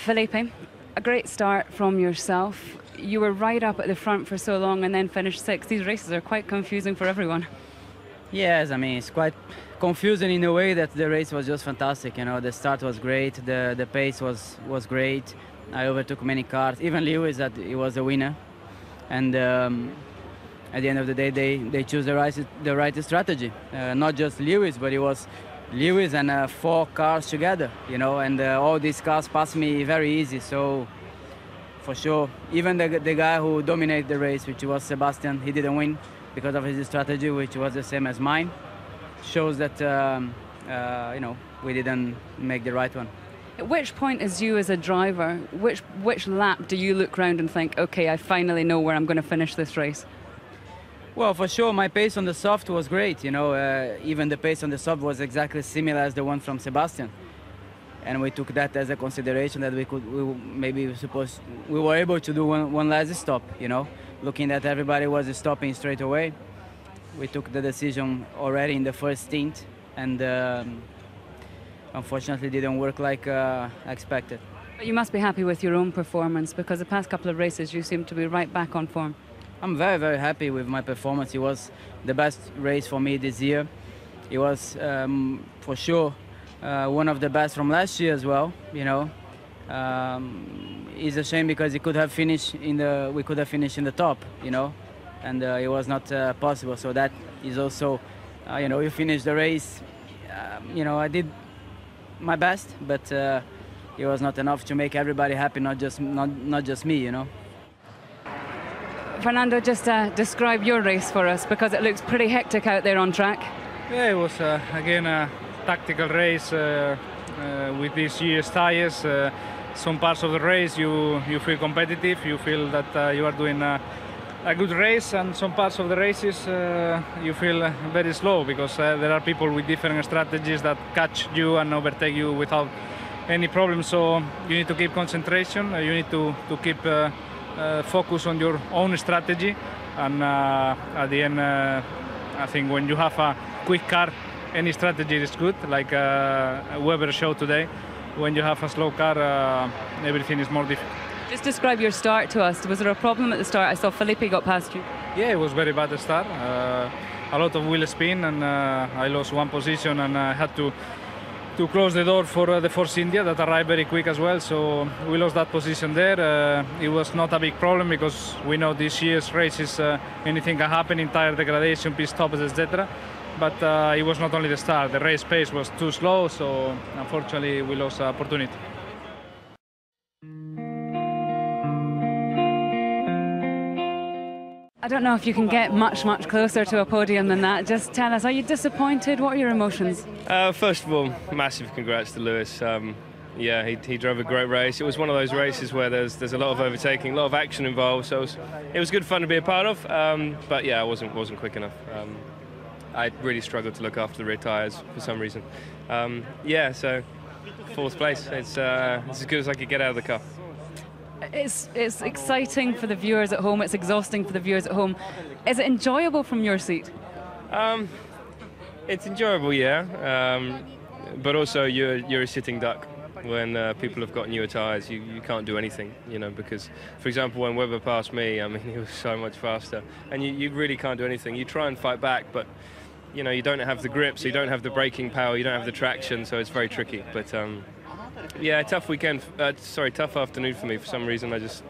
Felipe, a great start from yourself. You were right up at the front for so long and then finished sixth. These races are quite confusing for everyone. Yes, I mean, it's quite confusing in a way that the race was just fantastic. You know, the start was great, the pace was great. I overtook many cars, even Lewis, that he was the winner. And at the end of the day, they chose the right strategy. Not just Lewis, but it was Lewis and 4 cars together, you know, and all these cars passed me very easy. So for sure, even the guy who dominated the race, which was Sebastian, he didn't win because of his strategy, which was the same as mine. Shows that you know, we didn't make the right one. At which point, as you as a driver, which lap do you look round and think, okay, I finally know where I'm going to finish this race? Well, for sure, my pace on the soft was great. You know, even the pace on the soft was exactly similar as the one from Sebastian, and we took that as a consideration that we were able to do one last stop. You know, looking that everybody was stopping straight away, we took the decision already in the first stint, and unfortunately didn't work like expected. But you must be happy with your own performance, because the past couple of races you seem to be right back on form. I'm very, very happy with my performance. It was the best race for me this year. It was for sure one of the best from last year as well. You know, it's a shame because we could have finished in the top. You know, and it was not possible. So that is also, you know, you finish the race. You know, I did my best, but it was not enough to make everybody happy, not just me. You know. Fernando, just describe your race for us, because it looks pretty hectic out there on track. Yeah, it was again a tactical race with these GS tyres. Some parts of the race you feel competitive, you feel that you are doing a good race, and some parts of the races you feel very slow, because there are people with different strategies that catch you and overtake you without any problem. So you need to keep concentration, you need to keep focus on your own strategy, and at the end I think when you have a quick car, any strategy is good, like Webber showed today. When you have a slow car, everything is more difficult. Just describe your start to us. Was there a problem at the start? I saw Felipe got past you. Yeah, it was very bad at start. A lot of wheel spin, and I lost one position, and I had to close the door for the Force India that arrived very quick as well. So we lost that position there. It was not a big problem, because we know this year's races, anything can happen in tire degradation, pit stops, etc. But it was not only the start. The race pace was too slow, so unfortunately we lost the opportunity. I don't know if you can get much closer to a podium than that. Just tell us, are you disappointed? What are your emotions? First of all, massive congrats to Lewis. Yeah, he drove a great race. It was one of those races where there's a lot of overtaking, a lot of action involved. So it was good fun to be a part of. But yeah, I wasn't quick enough. I really struggled to look after the rear tyres for some reason. Yeah, so 4th place. It's as good as I could get out of the car. It's exciting for the viewers at home. It's exhausting for the viewers at home. Is it enjoyable from your seat? It's enjoyable, yeah. But also you're a sitting duck. When people have got newer tyres, you can't do anything, you know, because, for example, when Webber passed me, I mean, he was so much faster, and you really can't do anything. You try and fight back, but, you know, you don't have the grip, so you don't have the braking power, you don't have the traction, so it's very tricky. But yeah, tough weekend. Tough afternoon for me. For some reason, I just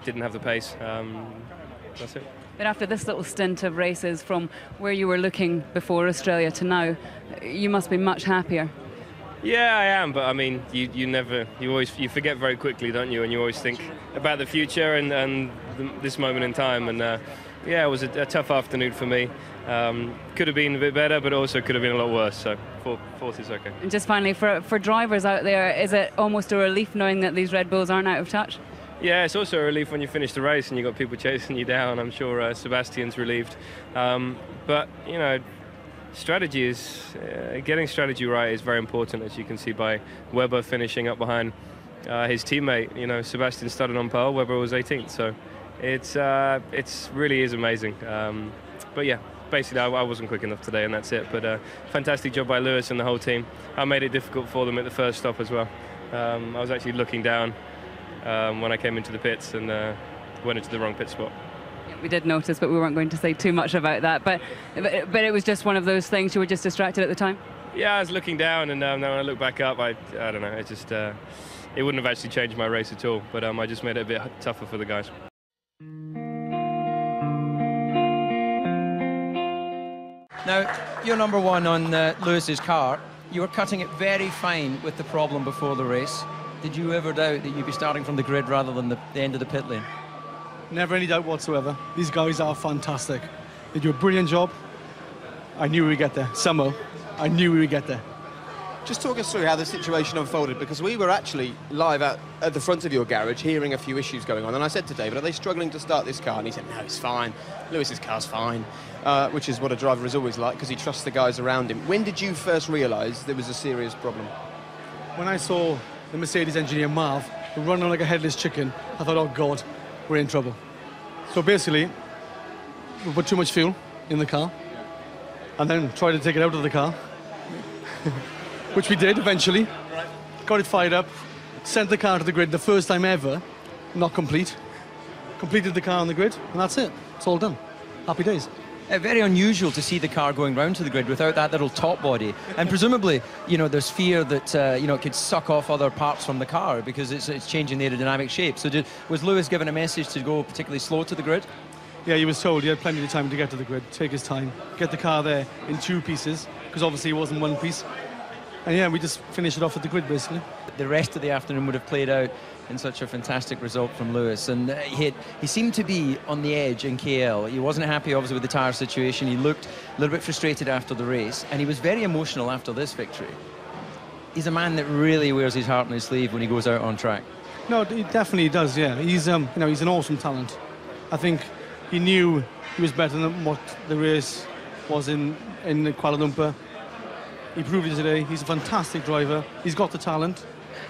didn't have the pace. That's it. But after this little stint of races, from where you were looking before Australia to now, you must be much happier. Yeah, I am. But I mean, you forget very quickly, don't you? And you always think about the future and this moment in time. And yeah, it was a tough afternoon for me. Could have been a bit better, but also could have been a lot worse. So fourth is okay. And just finally, for drivers out there, is it almost a relief knowing that these Red Bulls aren't out of touch? Yeah, it's also a relief when you finish the race and you've got people chasing you down. I'm sure Sebastian's relieved. But, you know, strategy is getting strategy right is very important, as you can see by Webber finishing up behind his teammate. You know, Sebastian started on pole, Webber was 18th. So it's really is amazing. But yeah, basically I wasn't quick enough today, and that's it. But fantastic job by Lewis and the whole team. I made it difficult for them at the first stop as well. I was actually looking down when I came into the pits and went into the wrong pit spot. We did notice, but we weren't going to say too much about that. But it was just one of those things. You were just distracted at the time. Yeah, I was looking down, and then when I look back up, I don't know. It just it wouldn't have actually changed my race at all. But I just made it a bit tougher for the guys. Now, you're number one on Lewis's car. You were cutting it very fine with the problem before the race. Did you ever doubt that you'd be starting from the grid rather than the end of the pit lane? Never any doubt whatsoever. These guys are fantastic. They do a brilliant job. I knew we would get there. Somehow, I knew we would get there. Just talk us through how the situation unfolded, because we were actually live at the front of your garage hearing a few issues going on, and I said to David, are they struggling to start this car? And he said, no, it's fine. Lewis's car's fine, which is what a driver is always like, because he trusts the guys around him. When did you first realise there was a serious problem? When I saw the Mercedes engineer, Marv, running like a headless chicken, I thought, oh, God, we're in trouble. So basically, we put too much fuel in the car and then tried to take it out of the car, which we did eventually. Got it fired up, sent the car to the grid the first time ever, not complete. Completed the car on the grid, and that's it. It's all done. Happy days. Very unusual to see the car going round to the grid without that little top body. And presumably, you know, there's fear that, you know, it could suck off other parts from the car because it's changing the aerodynamic shape. So was Lewis given a message to go particularly slow to the grid? Yeah, he was told he had plenty of time to get to the grid, take his time, get the car there in 2 pieces, because obviously it wasn't 1 piece. And yeah, we just finished it off at the grid, basically. The rest of the afternoon would have played out in such a fantastic result from Lewis, and he seemed to be on the edge in KL. He wasn't happy, obviously, with the tyre situation. He looked a little bit frustrated after the race, and he was very emotional after this victory. He's a man that really wears his heart on his sleeve when he goes out on track. No, he definitely does, yeah. He's, you know, he's an awesome talent. I think he knew he was better than what the race was in Kuala Lumpur. He proved it today. He's a fantastic driver. He's got the talent.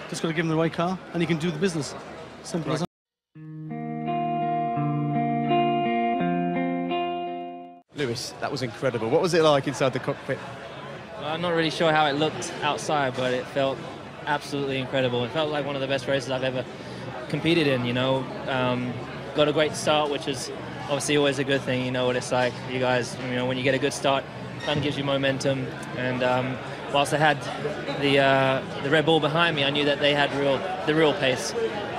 Just got to give him the right car, and he can do the business. Simple as that. Lewis, that was incredible. What was it like inside the cockpit? Well, I'm not really sure how it looked outside, but it felt absolutely incredible. It felt like one of the best races I've ever competed in, you know. Got a great start, which is obviously always a good thing. You know what it's like. You guys, you know, when you get a good start, it kind of gives you momentum. And whilst I had the Red Bull behind me, I knew that they had the real pace.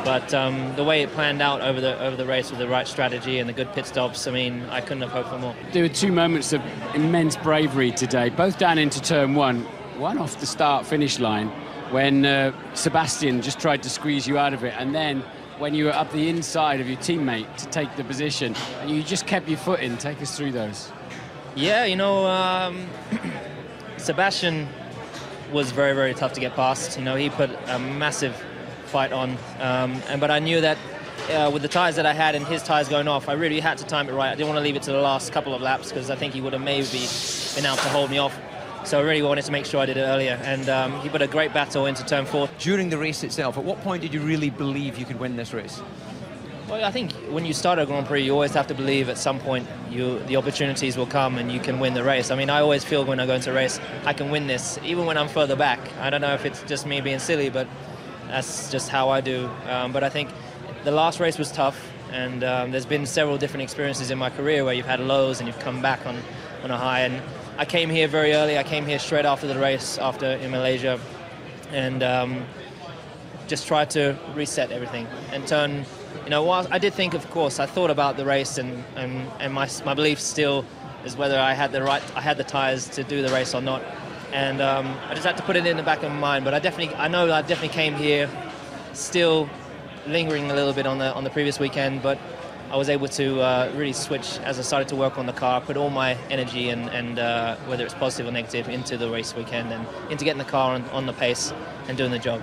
But the way it planned out over the race with the right strategy and the good pit stops, I mean, I couldn't have hoped for more. There were 2 moments of immense bravery today, both down into turn 1, one off the start-finish line when Sebastian just tried to squeeze you out of it, and then when you were up the inside of your teammate to take the position, and you just kept your foot in. Take us through those. Yeah, you know, Sebastian was very, very tough to get past. You know, he put a massive fight on, but I knew that with the tyres that I had and his tyres going off, I really had to time it right. I didn't want to leave it to the last couple of laps because I think he would have maybe been out to hold me off. So I really wanted to make sure I did it earlier, and he put a great battle into turn 4. During the race itself, at what point did you really believe you could win this race? Well, I think when you start a Grand Prix, you always have to believe at some point the opportunities will come and you can win the race. I mean, I always feel when I go into a race, I can win this, even when I'm further back. I don't know if it's just me being silly, but that's just how I do. But I think the last race was tough, and there's been several different experiences in my career where you've had lows and you've come back on a high. And I came here very early. I came here straight after the race, in Malaysia, and just tried to reset everything and turn. You know, while I did think, of course, I thought about the race, and my belief still is whether I had the tyres to do the race or not. And I just had to put it in the back of my mind. But I know I definitely came here still lingering a little bit on the previous weekend, but I was able to really switch as I started to work on the car, put all my energy and whether it's positive or negative into the race weekend and into getting the car on the pace and doing the job.